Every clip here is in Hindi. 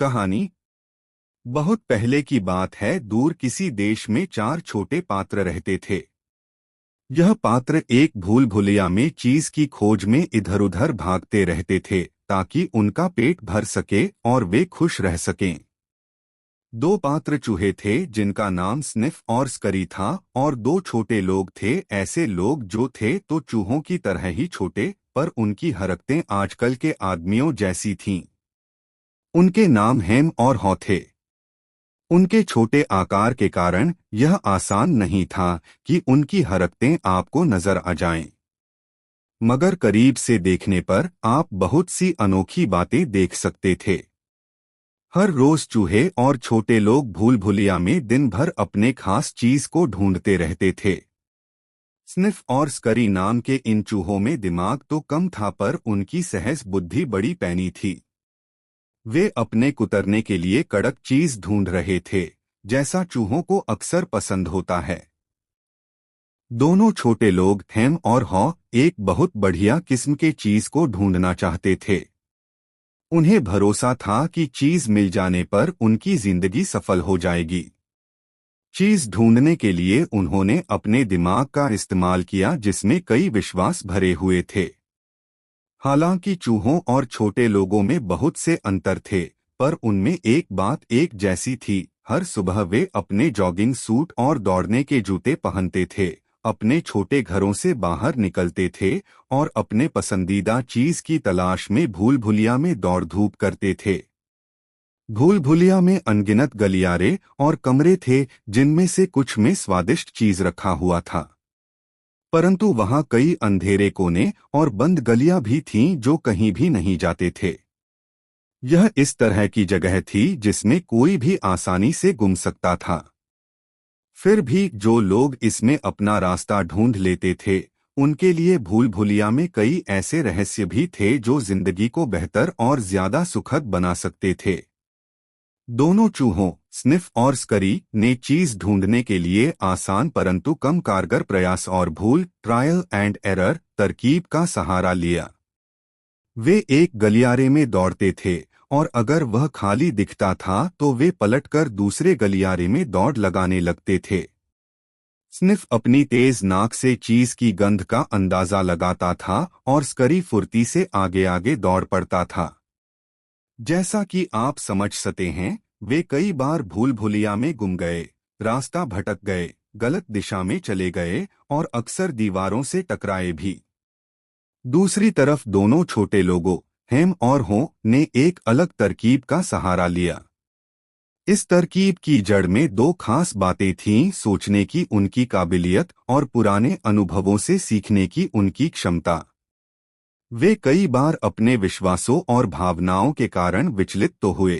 कहानी। बहुत पहले की बात है। दूर किसी देश में चार छोटे पात्र रहते थे। यह पात्र एक भूल भुलैया में चीज की खोज में इधर उधर भागते रहते थे ताकि उनका पेट भर सके और वे खुश रह सकें। दो पात्र चूहे थे जिनका नाम स्निफ और स्करी था, और दो छोटे लोग थे, ऐसे लोग जो थे तो चूहों की तरह ही छोटे, पर उनकी हरकतें आजकल के आदमियों जैसी थीं। उनके नाम हेम और हॉ थे। उनके छोटे आकार के कारण यह आसान नहीं था कि उनकी हरकतें आपको नजर आ जाएं। मगर करीब से देखने पर आप बहुत सी अनोखी बातें देख सकते थे। हर रोज चूहे और छोटे लोग भूल भुलैया में दिन भर अपने खास चीज को ढूंढते रहते थे। स्निफ और स्करी नाम के इन चूहों में दिमाग तो कम था, पर उनकी सहज बुद्धि बड़ी पैनी थी। वे अपने कुतरने के लिए कड़क चीज ढूंढ रहे थे, जैसा चूहों को अक्सर पसंद होता है। दोनों छोटे लोग हेम और हॉ एक बहुत बढ़िया किस्म के चीज को ढूंढना चाहते थे। उन्हें भरोसा था कि चीज मिल जाने पर उनकी जिंदगी सफल हो जाएगी। चीज ढूंढने के लिए उन्होंने अपने दिमाग का इस्तेमाल किया, जिसमें कई विश्वास भरे हुए थे। हालांकि चूहों और छोटे लोगों में बहुत से अंतर थे, पर उनमें एक बात एक जैसी थी। हर सुबह वे अपने जॉगिंग सूट और दौड़ने के जूते पहनते थे, अपने छोटे घरों से बाहर निकलते थे और अपने पसंदीदा चीज की तलाश में भूल भुलैया में दौड़ धूप करते थे। भूल भुलैया में अनगिनत गलियारे और कमरे थे, जिनमें से कुछ में स्वादिष्ट चीज रखा हुआ था, परंतु वहां कई अंधेरे कोने और बंद गलियां भी थीं जो कहीं भी नहीं जाते थे। यह इस तरह की जगह थी जिसमें कोई भी आसानी से गुम सकता था। फिर भी जो लोग इसमें अपना रास्ता ढूंढ लेते थे, उनके लिए भूल भुलैया में कई ऐसे रहस्य भी थे जो जिंदगी को बेहतर और ज्यादा सुखद बना सकते थे। दोनों चूहों स्निफ और स्करी ने चीज ढूंढने के लिए आसान परंतु कम कारगर प्रयास और भूल ट्रायल एंड एरर तरकीब का सहारा लिया। वे एक गलियारे में दौड़ते थे, और अगर वह खाली दिखता था तो वे पलटकर दूसरे गलियारे में दौड़ लगाने लगते थे। स्निफ अपनी तेज नाक से चीज की गंध का अंदाजा लगाता था और स्करी फुर्ती से आगे आगे दौड़ पड़ता था। जैसा कि आप समझ सकते हैं, वे कई बार भूल भुलैया में गुम गए, रास्ता भटक गए, गलत दिशा में चले गए और अक्सर दीवारों से टकराए भी। दूसरी तरफ दोनों छोटे लोगों हेम और हॉ ने एक अलग तरकीब का सहारा लिया। इस तरकीब की जड़ में दो खास बातें थीं: सोचने की उनकी काबिलियत और पुराने अनुभवों से सीखने की उनकी क्षमता। वे कई बार अपने विश्वासों और भावनाओं के कारण विचलित तो हुए,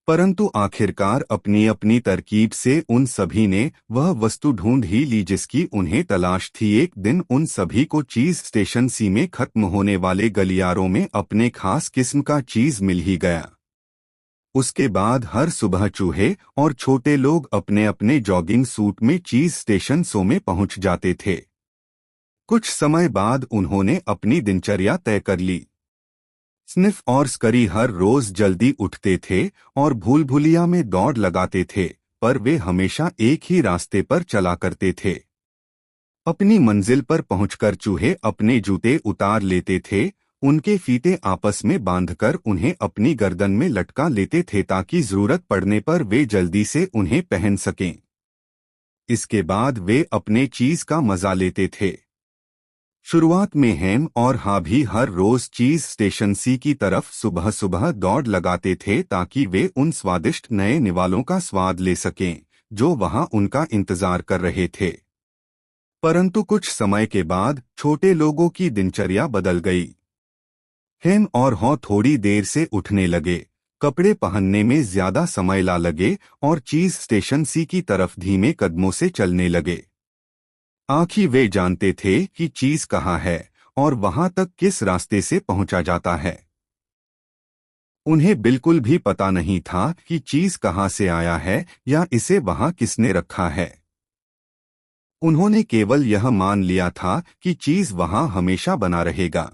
परंतु आखिरकार अपनी अपनी तरकीब से उन सभी ने वह वस्तु ढूंढ ही ली जिसकी उन्हें तलाश थी। एक दिन उन सभी को चीज स्टेशन सी में खत्म होने वाले गलियारों में अपने खास किस्म का चीज मिल ही गया। उसके बाद हर सुबह चूहे और छोटे लोग अपने अपने जॉगिंग सूट में चीज स्टेशन सो में पहुंच जाते थे। कुछ समय बाद उन्होंने अपनी दिनचर्या तय कर ली। स्निफ और स्करी हर रोज जल्दी उठते थे और भूल भुलैया में दौड़ लगाते थे, पर वे हमेशा एक ही रास्ते पर चला करते थे। अपनी मंजिल पर पहुंचकर चूहे अपने जूते उतार लेते थे, उनके फीते आपस में बांधकर उन्हें अपनी गर्दन में लटका लेते थे ताकि जरूरत पड़ने पर वे जल्दी से उन्हें पहन सकें। इसके बाद वे अपने चीज का मजा लेते थे। शुरुआत में हेम और हॉ भी हर रोज चीज स्टेशन सी की तरफ सुबह सुबह दौड़ लगाते थे ताकि वे उन स्वादिष्ट नए निवालों का स्वाद ले सकें जो वहां उनका इंतजार कर रहे थे। परंतु कुछ समय के बाद छोटे लोगों की दिनचर्या बदल गई। हेम और हॉ थोड़ी देर से उठने लगे, कपड़े पहनने में ज्यादा समय ला लगे और चीज स्टेशन सी की तरफ धीमे कदमों से चलने लगे। आखिर वे जानते थे कि चीज कहाँ है और वहां तक किस रास्ते से पहुंचा जाता है। उन्हें बिल्कुल भी पता नहीं था कि चीज कहाँ से आया है या इसे वहां किसने रखा है। उन्होंने केवल यह मान लिया था कि चीज वहां हमेशा बना रहेगा।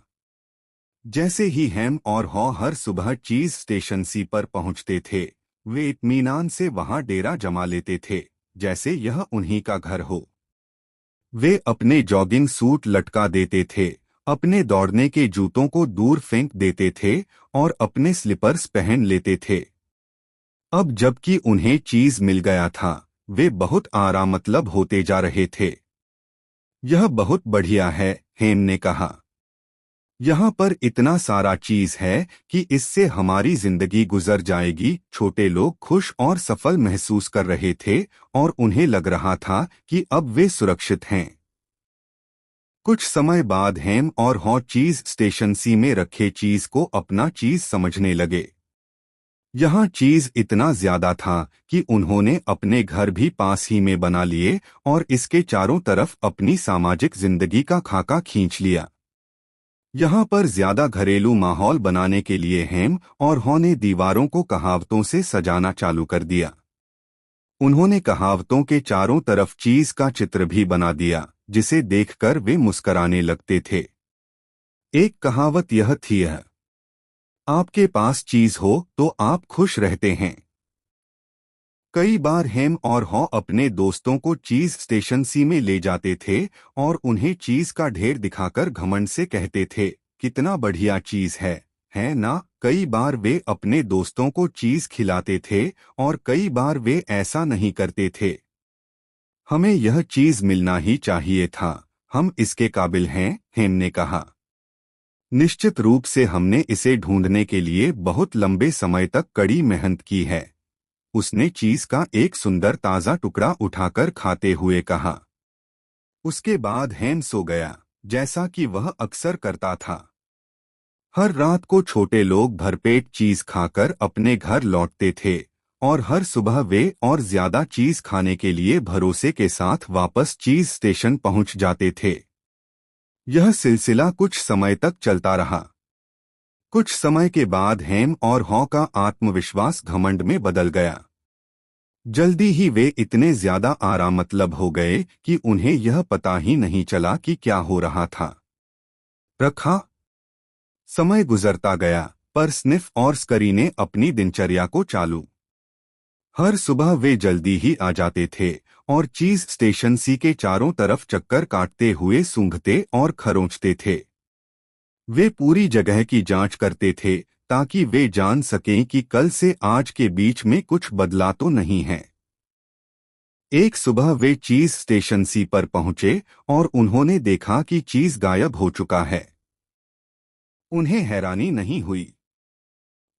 जैसे ही हेम और हॉ हर सुबह चीज स्टेशन सी पर पहुंचते थे, वे इत्मीनान से वहां डेरा जमा लेते थे, जैसे यह उन्हीं का घर हो। वे अपने जॉगिंग सूट लटका देते थे, अपने दौड़ने के जूतों को दूर फेंक देते थे और अपने स्लीपर्स पहन लेते थे। अब जबकि उन्हें चीज मिल गया था, वे बहुत आरामतलब होते जा रहे थे। यह बहुत बढ़िया है, हेम ने कहा। यहाँ पर इतना सारा चीज है कि इससे हमारी जिंदगी गुजर जाएगी। छोटे लोग खुश और सफल महसूस कर रहे थे और उन्हें लग रहा था कि अब वे सुरक्षित हैं। कुछ समय बाद हेम और हॉ चीज स्टेशन सी में रखे चीज को अपना चीज समझने लगे। यहाँ चीज इतना ज्यादा था कि उन्होंने अपने घर भी पास ही में बना लिए और इसके चारों तरफ अपनी सामाजिक जिंदगी का खाका खींच लिया। यहाँ पर ज्यादा घरेलू माहौल बनाने के लिए हेम और हॉ ने दीवारों को कहावतों से सजाना चालू कर दिया। उन्होंने कहावतों के चारों तरफ चीज का चित्र भी बना दिया, जिसे देखकर वे मुस्कराने लगते थे। एक कहावत यह थी, आपके पास चीज हो तो आप खुश रहते हैं। कई बार हेम और हॉ अपने दोस्तों को चीज स्टेशन सी में ले जाते थे और उन्हें चीज का ढेर दिखाकर घमंड से कहते थे, कितना बढ़िया चीज है ना। कई बार वे अपने दोस्तों को चीज खिलाते थे और कई बार वे ऐसा नहीं करते थे। हमें यह चीज मिलना ही चाहिए था, हम इसके काबिल हैं, हेम ने कहा। निश्चित रूप से हमने इसे ढूंढने के लिए बहुत लंबे समय तक कड़ी मेहनत की है। उसने चीज का एक सुंदर ताजा टुकड़ा उठाकर खाते हुए कहा। उसके बाद हेम सो गया, जैसा कि वह अक्सर करता था। हर रात को छोटे लोग भरपेट चीज खाकर अपने घर लौटते थे और हर सुबह वे और ज्यादा चीज खाने के लिए भरोसे के साथ वापस चीज स्टेशन पहुंच जाते थे। यह सिलसिला कुछ समय तक चलता रहा। कुछ समय के बाद हेम और हॉ का आत्मविश्वास घमंड में बदल गया। जल्दी ही वे इतने ज्यादा आरामतलब हो गए कि उन्हें यह पता ही नहीं चला कि क्या हो रहा था। रखा समय गुजरता गया, पर स्निफ और स्करी ने अपनी दिनचर्या को चालू। हर सुबह वे जल्दी ही आ जाते थे और चीज स्टेशन सी के चारों तरफ चक्कर काटते हुए सूंघते और खरोंचते थे। वे पूरी जगह की जांच करते थे ताकि वे जान सकें कि कल से आज के बीच में कुछ बदला तो नहीं है। एक सुबह वे चीज स्टेशन सी पर पहुंचे और उन्होंने देखा कि चीज गायब हो चुका है। उन्हें हैरानी नहीं हुई,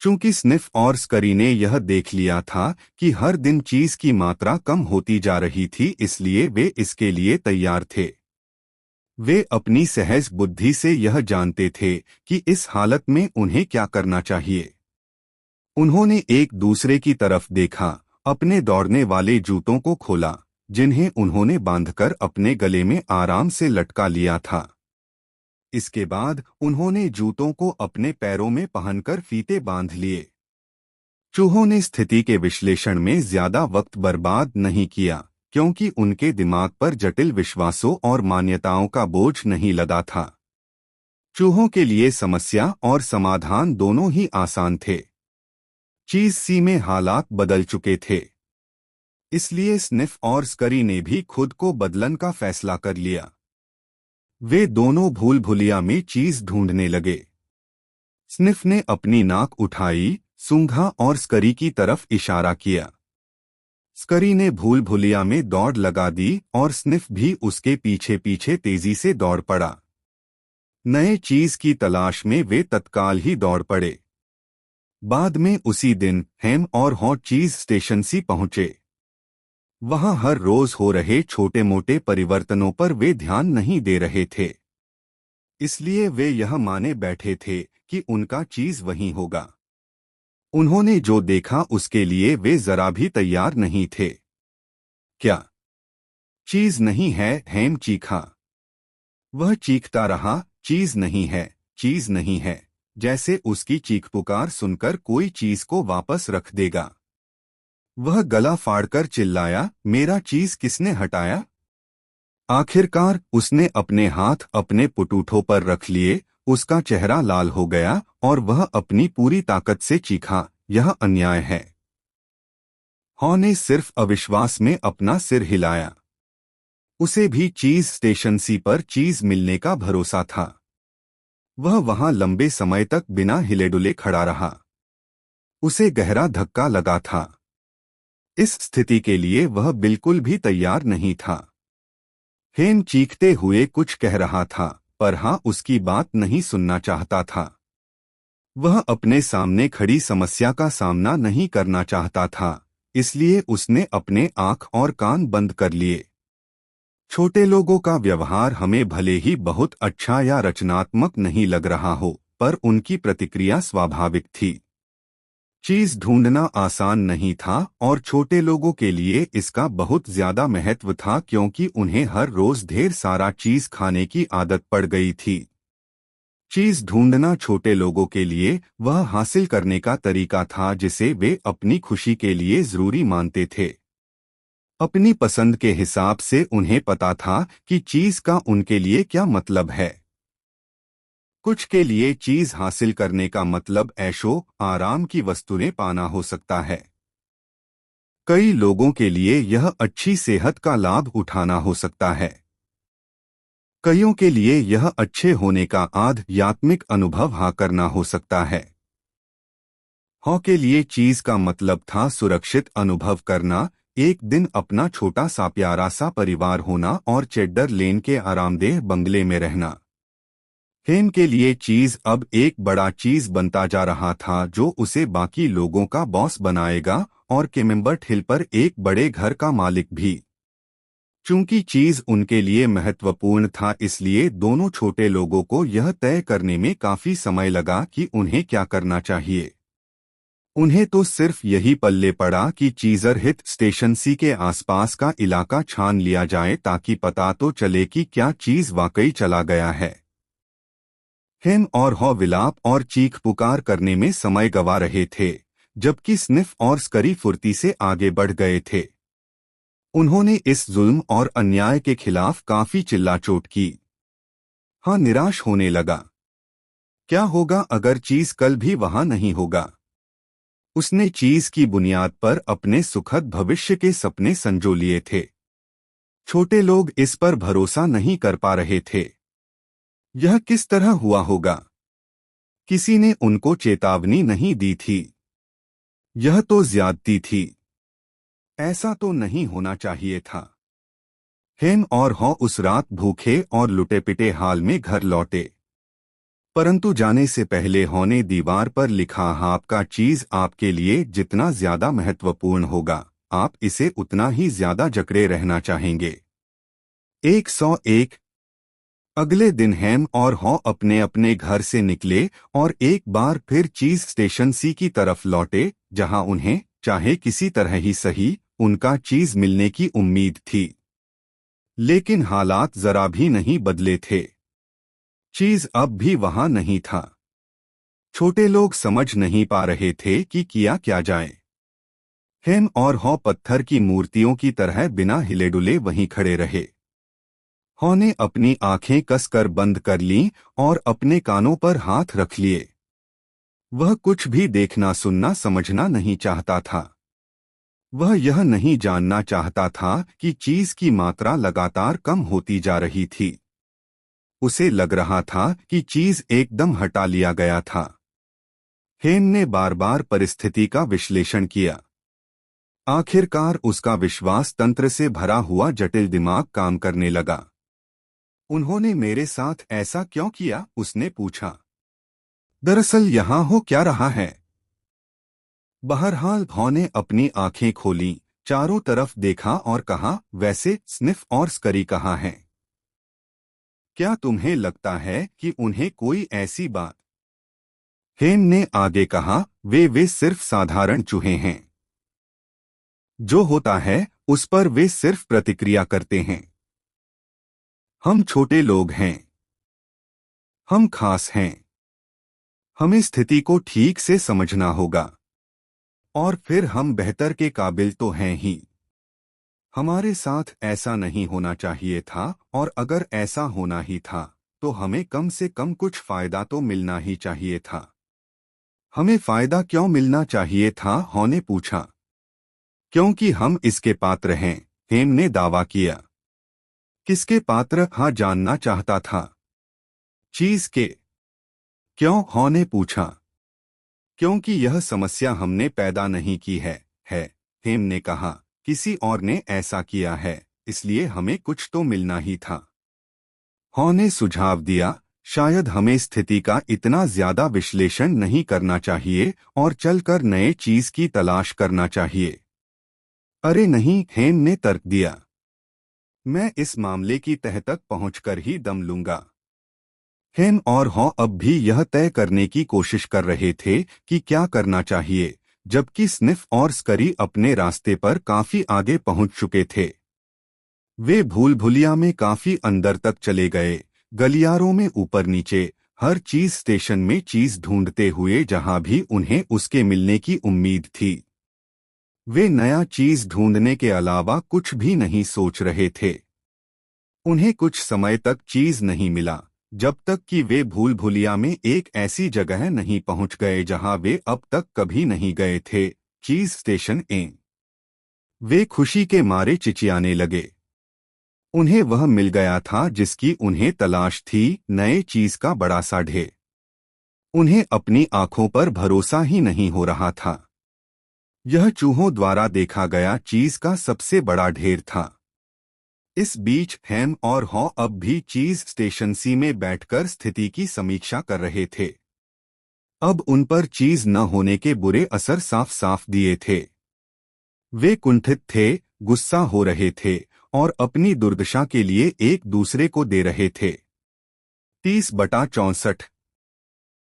चूंकि स्निफ और स्करी ने यह देख लिया था कि हर दिन चीज की मात्रा कम होती जा रही थी, इसलिए वे इसके लिए तैयार थे। वे अपनी सहज बुद्धि से यह जानते थे कि इस हालत में उन्हें क्या करना चाहिए। उन्होंने एक दूसरे की तरफ देखा, अपने दौड़ने वाले जूतों को खोला, जिन्हें उन्होंने बांधकर अपने गले में आराम से लटका लिया था। इसके बाद उन्होंने जूतों को अपने पैरों में पहनकर फीते बांध लिए। चूहों ने स्थिति के विश्लेषण में ज्यादा वक्त बर्बाद नहीं किया, क्योंकि उनके दिमाग पर जटिल विश्वासों और मान्यताओं का बोझ नहीं लदा था। चूहों के लिए समस्या और समाधान दोनों ही आसान थे। चीज सी में हालात बदल चुके थे, इसलिए स्निफ और स्करी ने भी खुद को बदलन का फैसला कर लिया। वे दोनों भूल भुलिया में चीज ढूंढने लगे। स्निफ ने अपनी नाक उठाई, सूंघा और स्करी की तरफ इशारा किया। स्करी ने भूल भुलिया में दौड़ लगा दी और स्निफ भी उसके पीछे पीछे तेजी से दौड़ पड़ा। नए चीज की तलाश में वे तत्काल ही दौड़ पड़े। बाद में उसी दिन हेम और हॉ चीज स्टेशन सी पहुंचे। वहां हर रोज हो रहे छोटे मोटे परिवर्तनों पर वे ध्यान नहीं दे रहे थे, इसलिए वे यह माने बैठे थे कि उनका चीज वहीं होगा। उन्होंने जो देखा उसके लिए वे जरा भी तैयार नहीं थे। क्या चीज नहीं है? हेम चीखा। वह चीखता रहा, चीज नहीं है, चीज नहीं है, जैसे उसकी चीख पुकार सुनकर कोई चीज को वापस रख देगा। वह गला फाड़कर चिल्लाया, मेरा चीज किसने हटाया? आखिरकार उसने अपने हाथ अपने पुटूठों पर रख लिए उसका चेहरा लाल हो गया और वह अपनी पूरी ताकत से चीखा, यह अन्याय है। हॉ ने सिर्फ अविश्वास में अपना सिर हिलाया। उसे भी चीज स्टेशन सी पर चीज मिलने का भरोसा था। वह वहां लंबे समय तक बिना हिले-डुले खड़ा रहा। उसे गहरा धक्का लगा था। इस स्थिति के लिए वह बिल्कुल भी तैयार नहीं था। हेन चीखते हुए कुछ कह रहा था, पर हाँ उसकी बात नहीं सुनना चाहता था। वह अपने सामने खड़ी समस्या का सामना नहीं करना चाहता था, इसलिए उसने अपने आंख और कान बंद कर लिए। छोटे लोगों का व्यवहार हमें भले ही बहुत अच्छा या रचनात्मक नहीं लग रहा हो, पर उनकी प्रतिक्रिया स्वाभाविक थी। चीज ढूंढना आसान नहीं था और छोटे लोगों के लिए इसका बहुत ज्यादा महत्व था, क्योंकि उन्हें हर रोज ढेर सारा चीज खाने की आदत पड़ गई थी। चीज ढूंढना छोटे लोगों के लिए वह हासिल करने का तरीका था जिसे वे अपनी खुशी के लिए जरूरी मानते थे। अपनी पसंद के हिसाब से उन्हें पता था कि चीज का उनके लिए क्या मतलब है। कुछ के लिए चीज हासिल करने का मतलब ऐशो आराम की वस्तुएं पाना हो सकता है। कई लोगों के लिए यह अच्छी सेहत का लाभ उठाना हो सकता है। कईयों के लिए यह अच्छे होने का आध्यात्मिक अनुभव करना हो सकता है। हॉ के लिए चीज का मतलब था सुरक्षित अनुभव करना, एक दिन अपना छोटा सा प्यारा सा परिवार होना और चेडर लेन के आरामदेह बंगले में रहना। हेन के लिए चीज अब एक बड़ा चीज बनता जा रहा था जो उसे बाकी लोगों का बॉस बनाएगा और केमेम्बर्ट हिल पर एक बड़े घर का मालिक भी। चूंकि चीज उनके लिए महत्वपूर्ण था, इसलिए दोनों छोटे लोगों को यह तय करने में काफी समय लगा कि उन्हें क्या करना चाहिए। उन्हें तो सिर्फ यही पल्ले पड़ा कि चीजर हित स्टेशन सी के आसपास का इलाका छान लिया जाए ताकि पता तो चले कि क्या चीज वाकई चला गया है। हेन और हॉ विलाप और चीख पुकार करने में समय गवा रहे थे, जबकि स्निफ और स्करी फुर्ती से आगे बढ़ गए थे। उन्होंने इस जुल्म और अन्याय के खिलाफ काफी चिल्ला-चोट की। हाँ निराश होने लगा। क्या होगा अगर चीज कल भी वहां नहीं होगा? उसने चीज की बुनियाद पर अपने सुखद भविष्य के सपने संजो लिए थे। छोटे लोग इस पर भरोसा नहीं कर पा रहे थे। यह किस तरह हुआ होगा? किसी ने उनको चेतावनी नहीं दी थी। यह तो ज्यादती थी। ऐसा तो नहीं होना चाहिए था। हेन और हॉ उस रात भूखे और लुटे-पिटे हाल में घर लौटे। परंतु जाने से पहले हॉ ने दीवार पर लिखा, आपका चीज आपके लिए जितना ज्यादा महत्वपूर्ण होगा, आप इसे उतना ही ज्यादा जकड़े रहना चाहेंगे। 101। अगले दिन हेम और हॉ अपने अपने घर से निकले और एक बार फिर चीज स्टेशन सी की तरफ लौटे, जहां उन्हें चाहे किसी तरह ही सही उनका चीज मिलने की उम्मीद थी। लेकिन हालात जरा भी नहीं बदले थे। चीज अब भी वहां नहीं था। छोटे लोग समझ नहीं पा रहे थे कि किया क्या जाए। हेम और हॉ पत्थर की मूर्तियों की तरह बिना हिले-डुले वहीं खड़े रहे। हॉ ने अपनी आंखें कसकर बंद कर लीं और अपने कानों पर हाथ रख लिए। वह कुछ भी देखना सुनना समझना नहीं चाहता था। वह यह नहीं जानना चाहता था कि चीज की मात्रा लगातार कम होती जा रही थी। उसे लग रहा था कि चीज एकदम हटा लिया गया था। हेन ने बार बार परिस्थिति का विश्लेषण किया। आखिरकार उसका विश्वास तंत्र से भरा हुआ जटिल दिमाग काम करने लगा। उन्होंने मेरे साथ ऐसा क्यों किया? उसने पूछा। दरअसल यहाँ हो क्या रहा है? बहरहाल हॉ ने अपनी आंखें खोलीं, चारों तरफ देखा और कहा, वैसे स्निफ और स्करी कहाँ हैं? क्या तुम्हें लगता है कि उन्हें कोई ऐसी बात? हेन ने आगे कहा, वे सिर्फ साधारण चूहे हैं। जो होता है उस पर वे सिर्फ प्रतिक्रिया करते हैं। हम छोटे लोग हैं। हम खास हैं। हमें स्थिति को ठीक से समझना होगा। और फिर हम बेहतर के काबिल तो हैं ही। हमारे साथ ऐसा नहीं होना चाहिए था, और अगर ऐसा होना ही था तो हमें कम से कम कुछ फायदा तो मिलना ही चाहिए था। हमें फायदा क्यों मिलना चाहिए था? हॉ ने पूछा। क्योंकि हम इसके पात्र हैं, हेम ने दावा किया। किसके पात्र? हाँ जानना चाहता था। चीज के। क्यों? हॉ ने पूछा। क्योंकि यह समस्या हमने पैदा नहीं की है। हेम ने कहा। किसी और ने ऐसा किया है, इसलिए हमें कुछ तो मिलना ही था। हॉ ने सुझाव दिया, शायद हमें स्थिति का इतना ज्यादा विश्लेषण नहीं करना चाहिए और चलकर नए चीज की तलाश करना चाहिए। अरे नहीं, हेम ने तर्क दिया। मैं इस मामले की तह तक पहुंचकर ही दम लूंगा। हेम और हॉ अब भी यह तय करने की कोशिश कर रहे थे कि क्या करना चाहिए, जबकि स्निफ और स्करी अपने रास्ते पर काफी आगे पहुंच चुके थे। वे भूल भुलिया में काफी अंदर तक चले गए, गलियारों में ऊपर नीचे, हर चीज स्टेशन में चीज ढूंढते हुए जहां भी उन्हें उसके मिलने की उम्मीद थी। वे नया चीज ढूंढने के अलावा कुछ भी नहीं सोच रहे थे। उन्हें कुछ समय तक चीज नहीं मिला, जब तक कि वे भूल भुलिया में एक ऐसी जगह नहीं पहुंच गए जहां वे अब तक कभी नहीं गए थे, चीज स्टेशन ए। वे खुशी के मारे चिचियाने लगे। उन्हें वह मिल गया था जिसकी उन्हें तलाश थी, नए चीज का बड़ा सा ढेर। उन्हें अपनी आंखों पर भरोसा ही नहीं हो रहा था। यह चूहों द्वारा देखा गया चीज का सबसे बड़ा ढेर था। इस बीच हेम और हॉ अब भी चीज स्टेशन सी में बैठकर स्थिति की समीक्षा कर रहे थे। अब उन पर चीज न होने के बुरे असर साफ साफ दिए थे। वे कुंठित थे, गुस्सा हो रहे थे और अपनी दुर्दशा के लिए एक दूसरे को दे रहे थे। 30/64